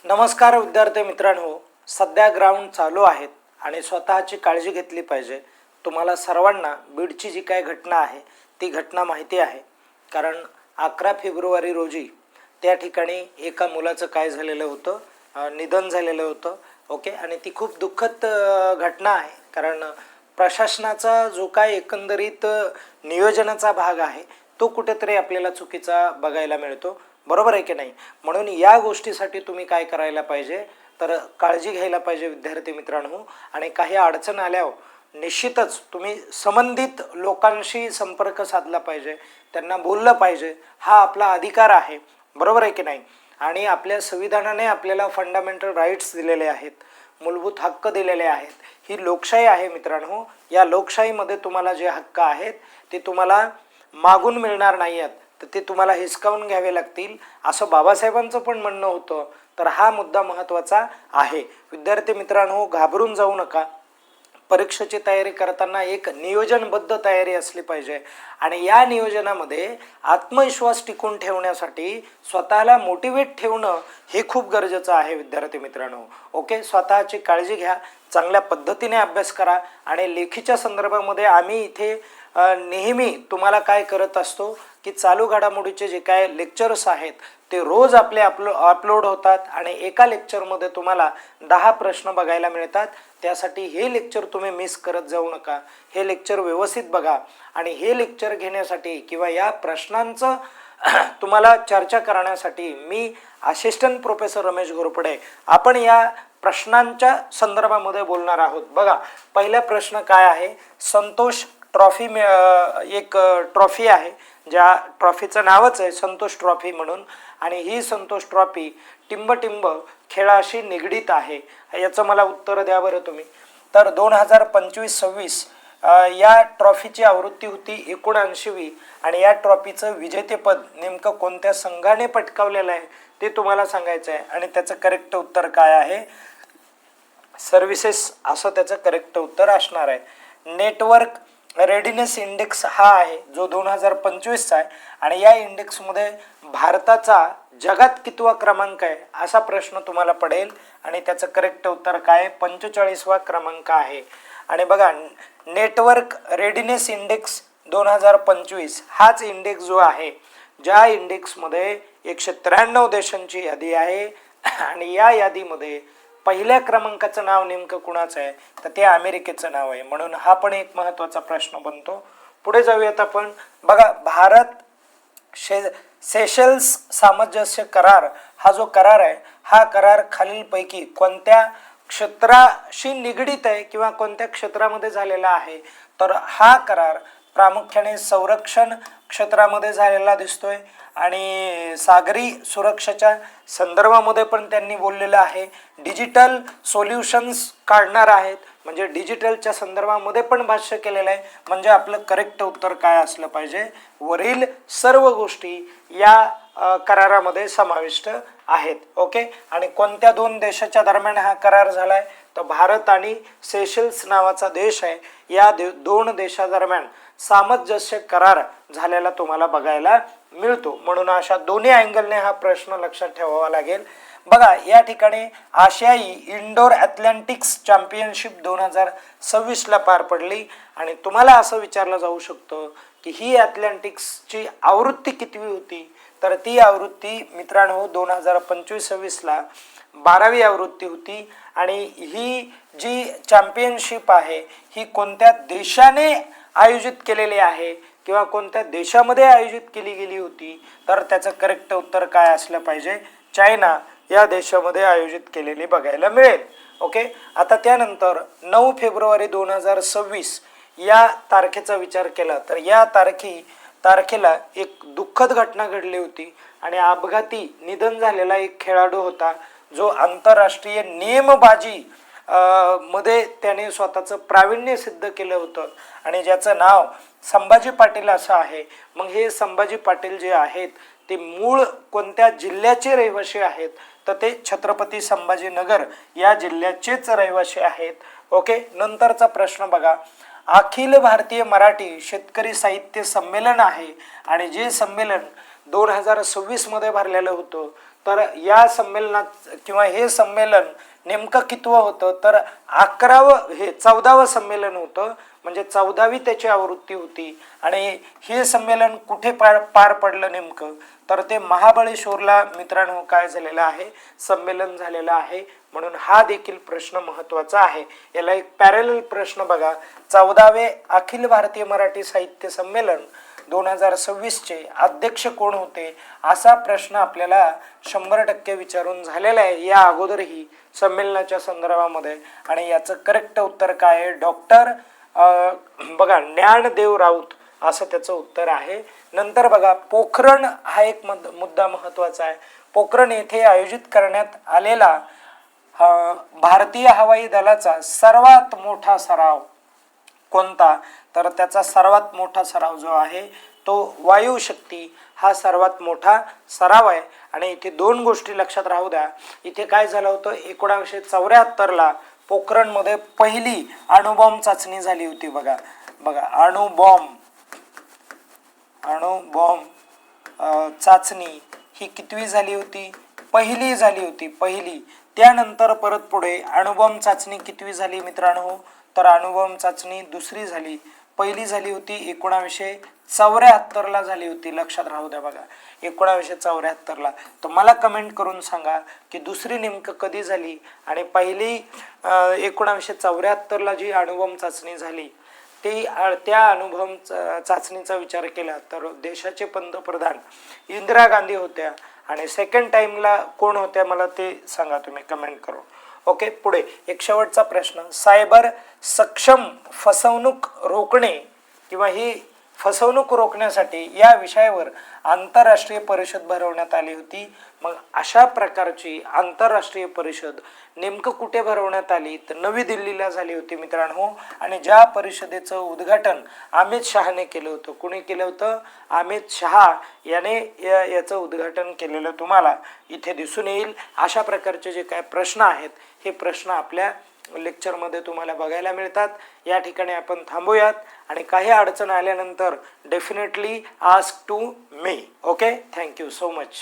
नमस्कार विद्यार्थी मित्रांनो, सध्या ग्राउंड चालू आहेत आणि स्वतःची काळजी घेतली पाहिजे। तुम्हाला सर्वांना बीडची जी काय घटना आहे ती घटना माहिती आहे, कारण 11 फेब्रुवारी रोजी त्या ठिकाणी एका मुलाचं काय झालेलं होतं, निधन झालेलं होतं। ओके, आणि ती खूप दुःखद घटना आहे, कारण प्रशासनाचा जो काय एकंदरीत नियोजनाचा भाग आहे तो कुठेतरी आपल्याला चुकीचा बघायला मिळतो, बरोबर आहे की नाही। म्हणून या गोष्टीसाठी तुम्ही काय करायला पाहिजे, तर काळजी घ्यायला पाहिजे विद्यार्थी मित्रांनो। आणि काही अडचण आल्यावर निश्चितच तुम्ही संबंधित लोकांशी संपर्क साधला पाहिजे, त्यांना बोललं पाहिजे, हा आपला अधिकार आहे, बरोबर आहे की नाही। आणि आपल्या संविधानाने आपल्याला फंडामेंटल राईट्स दिलेले आहेत, मूलभूत हक्क दिलेले आहेत। ही लोकशाही आहे मित्रांनो, या लोकशाहीमध्ये तुम्हाला जे हक्क आहेत ते तुम्हाला मागून मिळणार नाही आहेत, तर ते तुम्हाला हिसकावून घ्यावे लागतील, असं बाबासाहेबांचं पण म्हणणं होतं। तर हा मुद्दा महत्त्वाचा आहे विद्यार्थी मित्रांनो, घाबरून जाऊ नका। परीक्षेची तयारी करताना एक नियोजनबद्ध तयारी असली पाहिजे, आणि या नियोजनामध्ये आत्मविश्वास टिकून ठेवण्यासाठी स्वतःला मोटिवेट ठेवणं हे खूप गरजेचं आहे विद्यार्थी मित्रांनो। ओके, स्वतःची काळजी घ्या, चांगल्या पद्धतीने अभ्यास करा। आणि लेखीच्या संदर्भामध्ये आम्ही इथे नेहमी तुम्हाला काय करत असतो की चालू घडामोडीचे जे काय लेक्चर्स आहेत ते रोज आपले अपलोड होतात, आणि एका लेक्चरमध्ये तुम्हाला 10 प्रश्न बघायला मिळतात। त्यासाठी हे लेक्चर तुम्ही मिस करत जाऊ नका, हे लेक्चर व्यवस्थित बघा। आणि हे लेक्चर घेण्यासाठी किंवा या प्रश्नांचं तुम्हाला चर्चा करण्यासाठी मी असिस्टंट प्रोफेसर रमेश घोरपडे आपण या प्रश्नांच्या संदर्भामध्ये बोलणार आहोत। बघा, पहिला प्रश्न काय आहे, संतोष ट्रॉफी एक ट्रॉफी आहे, ज्या ट्रॉफीचं नावच आहे संतोष ट्रॉफी म्हणून, आणि ही संतोष ट्रॉफी टिंब खेळाशी निगडीत आहे। याचं मला उत्तर द्या बरं तुम्ही। तर 2025-26 या ट्रॉफीची आवृत्ती होती 79वी, आणि या ट्रॉफीचं विजेतेपद नेमकं कोणत्या संघाने पटकावलेलं आहे ते तुम्हाला सांगायचं आहे, आणि त्याचं करेक्ट उत्तर काय आहे, सर्व्हिसेस असं त्याचं करेक्ट उत्तर असणार आहे। नेटवर्क रेडिनेस इंडेक्स हा आहे जो 2025चा आहे, आणि या इंडेक्समध्ये भारताचा जगात कितवा क्रमांक आहे असा प्रश्न तुम्हाला पडेल, आणि त्याचं करेक्ट उत्तर काय, 45वा क्रमांक आहे। आणि बघा, नेटवर्क रेडिनेस इंडेक्स 2025 हाच इंडेक्स जो आहे, ज्या इंडेक्समध्ये 193 देशांची यादी आहे, आणि या यादीमध्ये पहिल्या क्रमांकाचं नाव नेमकं कुणाचं आहे, तर ते अमेरिकेचं नाव आहे, म्हणून हा पण एक महत्त्वाचा प्रश्न बनतो। पुढे जाऊयात आपण। बघा, भारत सेशल्स सामंजस्य करार हा जो करार आहे, हा करार खालीलपैकी कोणत्या क्षेत्राशी निगडीत आहे किंवा कोणत्या क्षेत्रामध्ये झालेला आहे, तर हा करार प्रामुख्याने संरक्षण क्षेत्रामध्ये झालेला दिसतोय, आणि सागरी सुरक्षेच्या संदर्भामध्ये पण त्यांनी बोललेलं आहे। डिजिटल सोल्युशन्स काढणार आहेत, म्हणजे डिजिटलच्या संदर्भामध्ये पण भाष्य केलेलं आहे, म्हणजे आपलं करेक्ट उत्तर काय असलं पाहिजे, वरील सर्व गोष्टी या करारामध्ये समाविष्ट आहेत। ओके, आणि कोणत्या दोन देशाच्या दरम्यान हा करार झालाय, तर भारत आणि सेशल्स नावाचा देश आहे, या दोन देशादरम्यान सामंजस्य करार झालेला तुम्हाला बघायला मिळतो, म्हणून अशा दोन्ही अँगलने हा प्रश्न लक्षात ठेवावा लागेल। बघा, या ठिकाणी आशियाई इंडोर ॲथलेटिक्स चॅम्पियनशिप 2026ला पार पडली, आणि तुम्हाला असं विचारलं जाऊ शकतं की ही ॲथलेटिक्सची आवृत्ती कितवी होती, तर ती आवृत्ती मित्रांनो 2025-26ला 12वी आवृत्ती होती। आणि ही जी चॅम्पियनशिप आहे ही कोणत्या देशाने आयोजित केलेली आहे किंवा कोणत्या देशामध्ये आयोजित केली गेली होती, तर त्याचं करेक्ट उत्तर काय असलं पाहिजे, चायना या देशामध्ये आयोजित केलेली बघायला मिळेल। ओके, आता त्यानंतर 9 फेब्रुवारी 2026 या तारखेचा विचार केला तर या तारखेला एक दुःखद घटना घडली होती, आणि अपघाती निधन झालेला एक खेळाडू होता, जो आंतरराष्ट्रीय नेमबाजी मध्ये त्याने स्वतःचं प्रावीण्य सिद्ध केलं होतं, आणि ज्याचं नाव संभाजी पाटील असं आहे। मग हे संभाजी पाटील जे आहेत ते मूळ कोणत्या जिल्ह्याचे रहिवासी आहेत, तर ते छत्रपती संभाजीनगर या जिल्ह्याचेच रहिवासी आहेत। ओके, नंतरचा प्रश्न बघा, अखिल भारतीय मराठी शेतकरी साहित्य संमेलन आहे, आणि जे संमेलन 2026 मध्ये भरलेलं होतं. तर या संमेलनात किंवा हे संमेलन नेमकं कितवं होतं तर 14वं संमेलन होतं, म्हणजे 14वी त्याची आवृत्ती होती. आणि हे संमेलन कुठे पार पडलं नेमकं तर ते महाबळेश्वरला मित्रांनो काय झालेलं आहे, संमेलन झालेलं आहे. म्हणून हा देखील प्रश्न महत्त्वाचा आहे. याला एक पॅरलल प्रश्न बघा, 14वे अखिल भारतीय मराठी साहित्य संमेलन 2026 चे अध्यक्ष कोण होते, असा प्रश्न आपल्याला 100% विचारून झालेला आहे या अगोदरही संमेलनाच्या संदर्भामध्ये. आणि याचं करेक्ट उत्तर काय आहे, डॉक्टर बघा ज्ञानदेव राऊत असं त्याचं उत्तर आहे. नंतर बघा पोखरण हा एक मुद्दा महत्त्वाचा आहे. पोखरण येथे आयोजित करण्यात आलेला भारतीय हवाई दलाचा सर्वात मोठा सराव कोणता तर त्याचा सर्वात मोठा सराव जो आहे तो वायुशक्ती हा सर्वात मोठा सराव आहे. आणि इथे दोन गोष्टी लक्षात राहू द्या. इथे काय झालं होतं, 1974ला पोखरणमध्ये पहिली अणुबॉम्ब चाचणी झाली होती. बघा अणुबॉम्ब चाचणी ही कितवी झाली होती, पहिली झाली होती, पहिली. त्यानंतर परत पुढे अणुबॉम्ब चाचणी कितवी झाली मित्रांनो तर अणुबॉम्ब चाचणी दुसरी झाली. पहिली झाली होती 1974ला झाली होती, लक्षात राहू द्या. बघा 1974ला. तर मला कमेंट करून सांगा की दुसरी नेमकं कधी झाली आणि पहिली 1974ला जी अणुबॉम्ब चाचणी झाली त्या अणुबॉम्ब चाचणीचा विचार केला तर देशाचे पंतप्रधान इंदिरा गांधी होत्या. आणि सेकंड टाइमला कोण होत्या मला ते सांगा तुम्ही कमेंट करून. ओके, पुढे एक शेवटचा प्रश्न, सायबर सक्षम फसवणूक रोखणे किंवा ही फसवणूक रोखण्यासाठी या विषयावर आंतरराष्ट्रीय परिषद भरवण्यात आली होती. मग अशा प्रकारची आंतरराष्ट्रीय परिषद नेमकं कुठे भरवण्यात आली तर नवी दिल्लीला झाली होती मित्रांनो. आणि ज्या परिषदेचं उद्घाटन अमित शहाने केलं होतं. कुणी केलं होतं, अमित शहा याने याचं उद्घाटन केलेलं तुम्हाला इथे दिसून येईल. अशा प्रकारचे जे काय प्रश्न आहेत हे प्रश्न आपल्या लेक्चरमध्ये तुम्हाला बघायला मिळतात. या ठिकाणी आपण थांबूयात आणि काही अडचण आल्यानंतर definitely ask to me. Okay, thank you so much.